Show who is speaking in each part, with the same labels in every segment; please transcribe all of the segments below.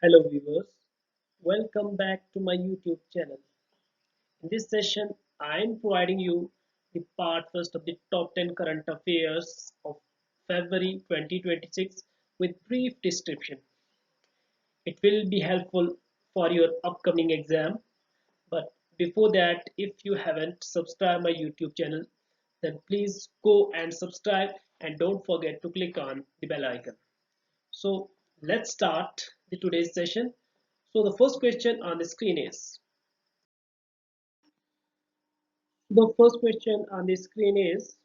Speaker 1: Hello viewers, welcome back to my YouTube channel. In this session, I am providing you the part first of the top 10 current affairs of February 2026 with brief description. It will be helpful for your upcoming exam. But before that, if you haven't subscribed my YouTube channel, then please go and subscribe and don't forget to click on the bell icon. So let's start the today's session. So the first question on the screen is the first question on the screen is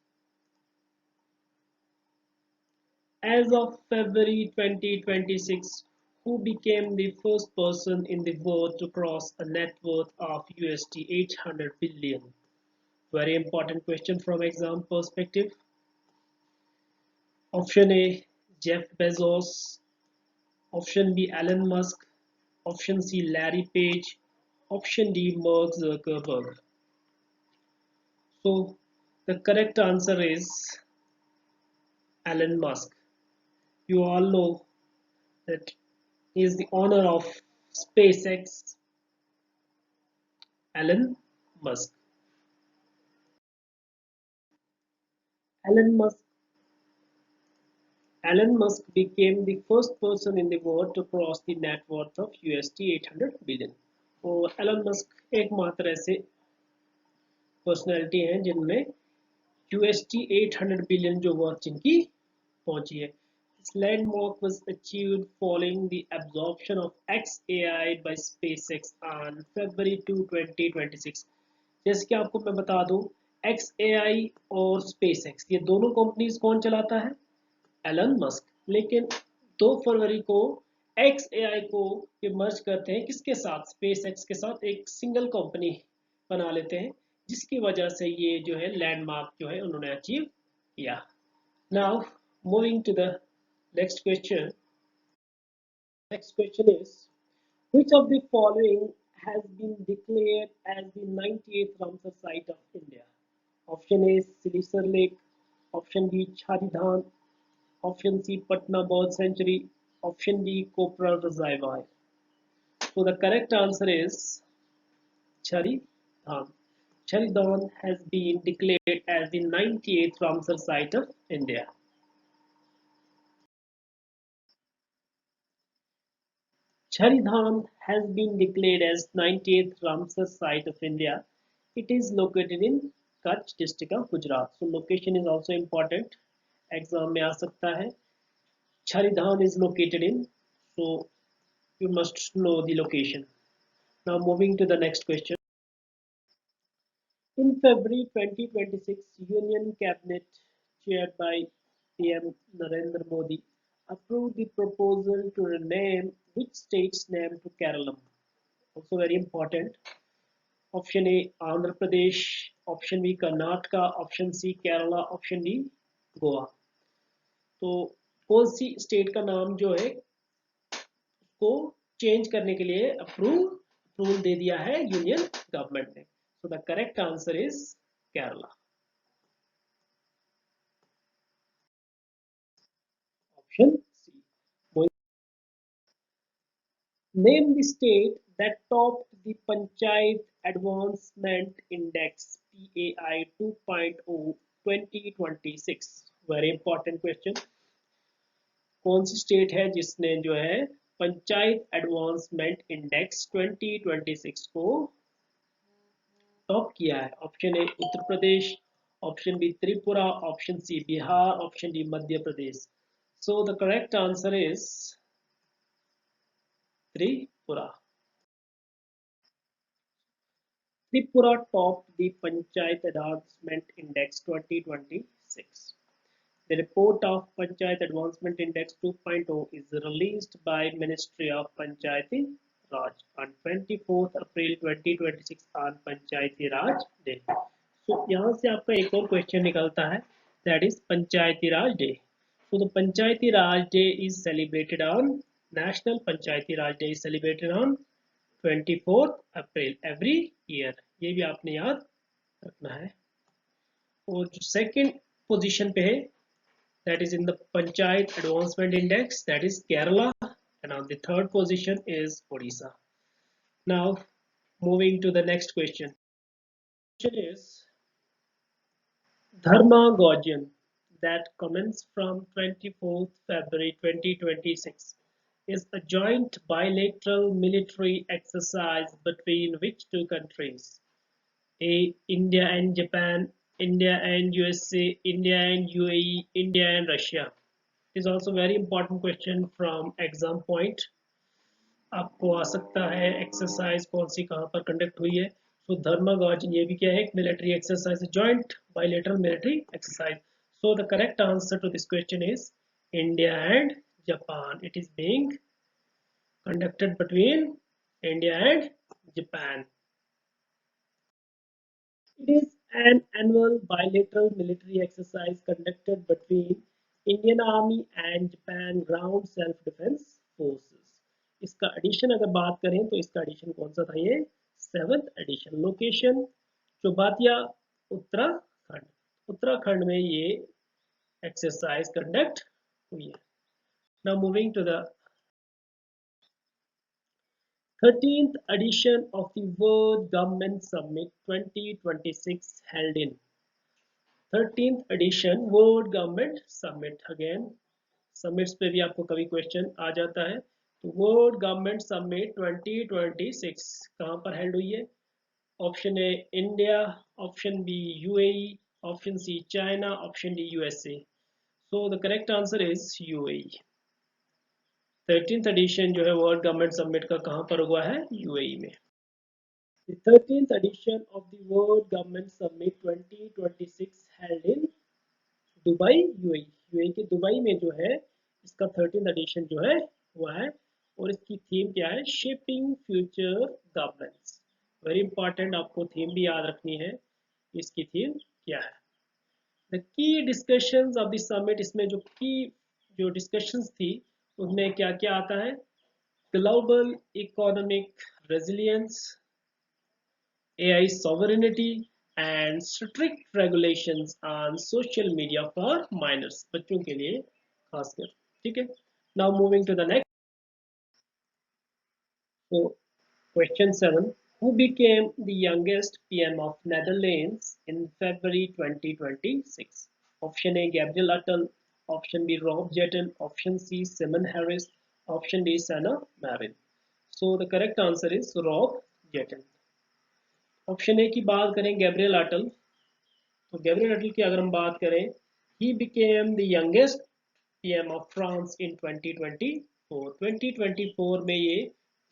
Speaker 1: as of February 2026, who became the first person in the world to cross a net worth of USD 800 billion? Very important question from exam perspective. Option A, Jeff Bezos. Option B, Elon Musk. Option C, Larry Page. Option D, Mark Zuckerberg. So the correct answer is Elon Musk. You all know that he is the owner of SpaceX, Elon Musk. Elon Musk Elon Musk became the first person in the world to cross the net worth of USD 800 billion. और Elon Musk एकमात्र ऐसे personality हैं जिनमें USD 800 billion जो worth जिनकी पहुंची है. This landmark was achieved following the absorption of XAI by SpaceX on February 2, 2026. जैसे कि आपको मैं बता दूं, XAI और SpaceX ये दोनों कंपनीज कौन चलाता है? Elon Musk. लेकिन 2 फरवरी को XAI को ये मर्ज करते हैं किसके साथ? SpaceX के साथ एक सिंगल कंपनी बना लेते हैं, जिसकी वजह से ये जो है लैंडमार्क जो है उन्होंने अचीव किया. Now moving to the next question. Next question is, which of the following has been declared as the 98th Ramsar site of India? Option A, Silisar Lake. Option B, Charidhan. Option C, Patna Bird Sanctuary. Option D, Kopra Reservoir. So the correct answer is Charidhan. Charidhan has been declared as the 98th Ramsar site of India. Charidhan has been declared as 98th Ramsar site of India. It is located in Kutch district of Gujarat. So location is also important. Exam में आ सकता है. Charidhan is located in, so you must know the location. Now moving to the next question. In February 2026, Union Cabinet chaired by PM Narendra Modi approved the proposal to rename which state's name to Kerala. Also very important. Option A, Andhra Pradesh. Option B, Karnataka. Option C, Kerala. Option D, Goa. तो कौन सी state का नाम जो है उसको change करने के लिए अप्रूवल दे दिया है यूनियन गवर्नमेंट ने. So the correct answer is Kerala. Option C. Name the state that topped the Panchayat Advancement Index PAI 2.0 2026. Very important question. कौन सी स्टेट है जिसने जो है पंचायत एडवांसमेंट इंडेक्स 2026 को टॉप किया है? Option A Uttar Pradesh. Option B Tripura. Option C Bihar. Option D Madhya Pradesh. So the correct answer is Tripura. Tripura topped the Panchayat Advancement Index 2026. The report of Panchayat Advancement Index 2.0 is released by Ministry of Panchayati Raj on 24th April 2026 on Panchayati Raj Day. So यहाँ से आपका एक और question निकलता है, that is Panchayati Raj Day. So the Panchayati Raj Day is celebrated on National Panchayati Raj Day is celebrated on 24th April every year. ये भी आपने याद रखना है. और जो सेकेंड पोजीशन पे है that is in the Panchayat Advancement Index, that is Kerala, and on the third position is Odisha. Now moving to the next question. Question is Dharma that commenced from 24th February 2026 is a joint bilateral military exercise between which two countries? A. India and Japan, India and USA, India and UAE, India and Russia. It is also very important question from exam point. आपको आ सकता है exercise कौन सी कहाँ पर conduct हुई है. सो धर्मगॉज ये भी क्या है, एक military exercise, joint bilateral military exercise. So the correct answer to this question is India and Japan. It is being conducted between India and Japan. It is an annual bilateral military exercise conducted between Indian Army and Japan Ground Self Defense Forces. इसका addition अगर बात करें तो इसका addition कौन सा था, ये 7th edition. Location Chaubattia Uttarakhand. Uttarakhand में ये एक्सरसाइज कंडक्ट हुई है. Now moving to the 13th edition of the World Government Summit 2026 held in 13th edition World Government Summit. Again summits पे भी आपको कभी क्वेश्चन आ जाता है. तो वर्ल्ड गवर्नमेंट समिट 2026 कहाँ पर हेल्ड हुई है? Option A India, option B UAE, option C China, option D USA. So the correct answer is UAE. 13th edition जो है वर्ल्ड गवर्नमेंट समिट का कहाँ पर हुआ है? यूएई में. The 13th edition of the World Government Summit 2026 held in Dubai, UAE. UAE के Dubai में जो है इसका 13th एडिशन जो है हुआ है और इसकी थीम क्या है? Shaping future governance. Very important, आपको थीम भी याद रखनी है. इसकी थीम क्या है? The key discussions of the summit. इसमें जो की जो डिस्कशंस थी उसमें क्या क्या आता है? Global economic resilience, AI sovereignty and strict regulations on social media for minors. बच्चों के लिए खासकर. ठीक है. Now moving to the next. So question 7. Who became the youngest PM of Netherlands in February 2026? Option A Gabriel Attal, option B Rob Jetten, option C Simon Harris, option D Sanna Marin. So the correct answer is Rob Jetten. Option A की बात करें Gabriel अटल, तो Gabriel अटल की अगर हम बात करें, he became the youngest PM of France in 2024. 2024 में ये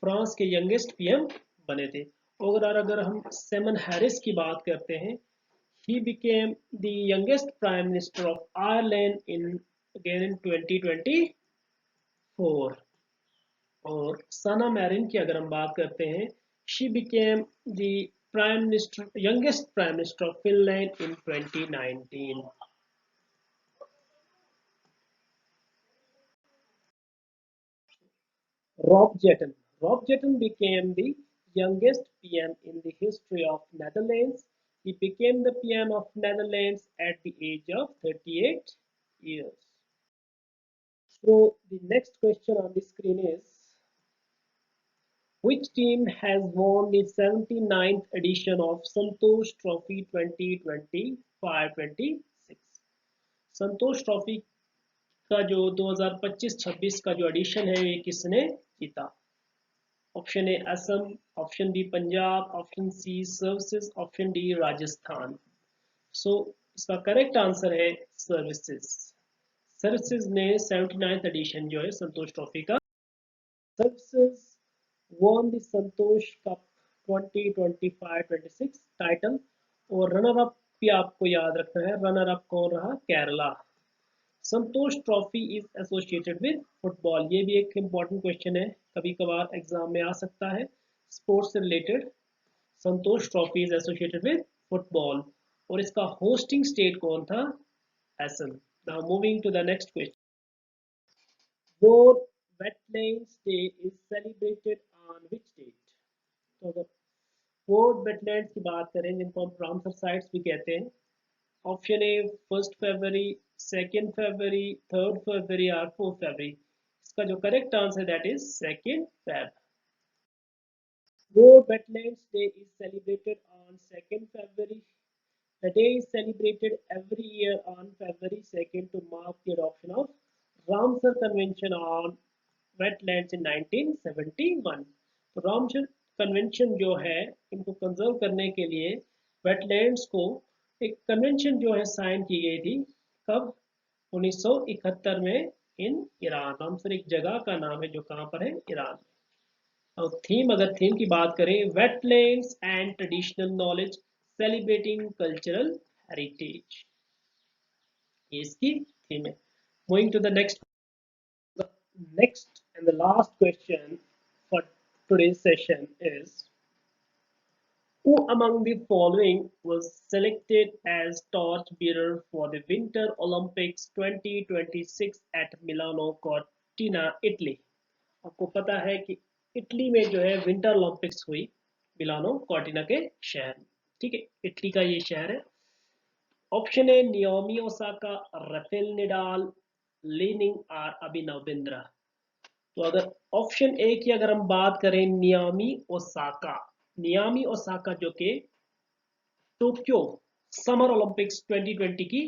Speaker 1: फ्रांस के यंगेस्ट पीएम बने थे. और अगर हम सिमन हैरिस की बात करते हैं, he became the youngest prime minister of Ireland in again in 2024. और सना मैरिन की अगर हम बात करते हैं, she became the Prime Minister, youngest Prime Minister of Finland in 2019. Rob Jetten. Rob Jetten became the youngest PM in the history of Netherlands. He became the PM of Netherlands at the age of 38 years. So the next question on the screen is, which team has won the 79th edition of Santosh Trophy 2025-26? Santosh trophy का जो 2025-26 का जो addition है ये किसने जीता? Option A Assam, option B Punjab, option C services, option D Rajasthan. So इसका correct answer है सर्विसेज. सर्विसेज ने 79th एडिशन जो है संतोष ट्रॉफी का. Services won the Santosh cup 2025-26 title. और रनर अप भी आपको याद रखना है, रनर अप कौन रहा? Kerala. Santosh trophy is associated with football. ये भी एक इम्पॉर्टेंट क्वेश्चन है, कभी कभार एग्जाम में आ सकता है, स्पोर्ट्स से related. Santosh trophy is associated with football और इसका होस्टिंग स्टेट कौन था? Assam. Now moving to the next question. World wetlands day is celebrated on which date? तो अगर वर्ल्ड वेटलैंड्स की बात करें, जिनको हम रामसर साइट्स भी कहते हैं, ऑप्शन ए 1 फरवरी, 2 फरवरी, 3 फरवरी और 4 फरवरी. इसका जो correct answer that is 2 Feb. World Wetlands Day is celebrated on 2 February. The day is celebrated every year on February 2nd to mark the adoption of Ramsar Convention on Wetlands in 1971. तो Ramsar convention जो है इनको conserve करने के लिए wetlands को एक convention जो है साइन की गई थी कब 1971 में इन ईरान। रामसर एक जगह का नाम है जो कहाँ पर है ईरान में। और थीम अगर थीम की बात करें wetlands and traditional knowledge celebrating cultural heritage, ये इसकी थीम है। Moving to the next, the next and the last question for today's session is, who among the following was selected as torch bearer for the Winter Olympics 2026 at Milano Cortina, Italy? आपको पता है कि Italy में जो है winter Olympics हुई Milano Cortina के शहर में, ठीक है, इटली का ये शहर है। ऑप्शन ए Naomi Osaka, Rafael Nadal, leaning और अभिनव बिंद्रा। तो अगर ऑप्शन ए की अगर हम बात करें नियामी ओसाका जो कि टोक्यो समर ओलंपिक्स 2020 की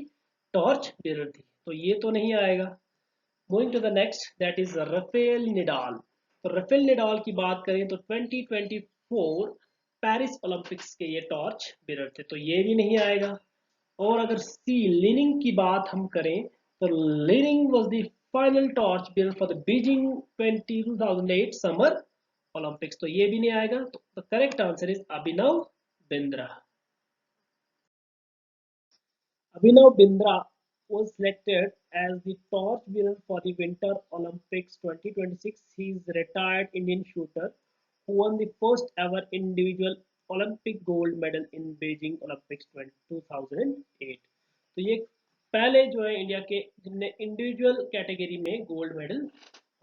Speaker 1: टॉर्च बेरर थी, तो ये तो नहीं आएगा। Moving to the next that is Rafael Nadal. तो राफेल नडाल की बात करें तो 2024 पेरिस ओलंपिक्स के ये टॉर्च बेरर थे, तो ये भी नहीं आएगा। और अगर सी लिनिंग की बात हम करें तो leaning was the final torch bearer for the Beijing 2008 summer Olympics, तो ये भी नहीं आएगा। तो the correct answer is Abhinav Bindra. Abhinav Bindra was selected as the torch bearer for the Winter Olympics 2026. He is a retired Indian shooter who won the first ever individual Olympic gold medal in Beijing Olympics 2008. तो ये पहले जो है India के जिनने individual category में gold medal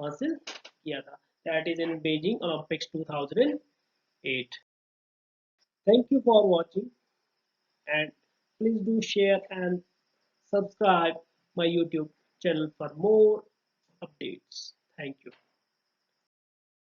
Speaker 1: हासिल किया था, that is in Beijing Olympics 2008. Thank you for watching, and please do share and subscribe my YouTube channel for more updates. Thank you.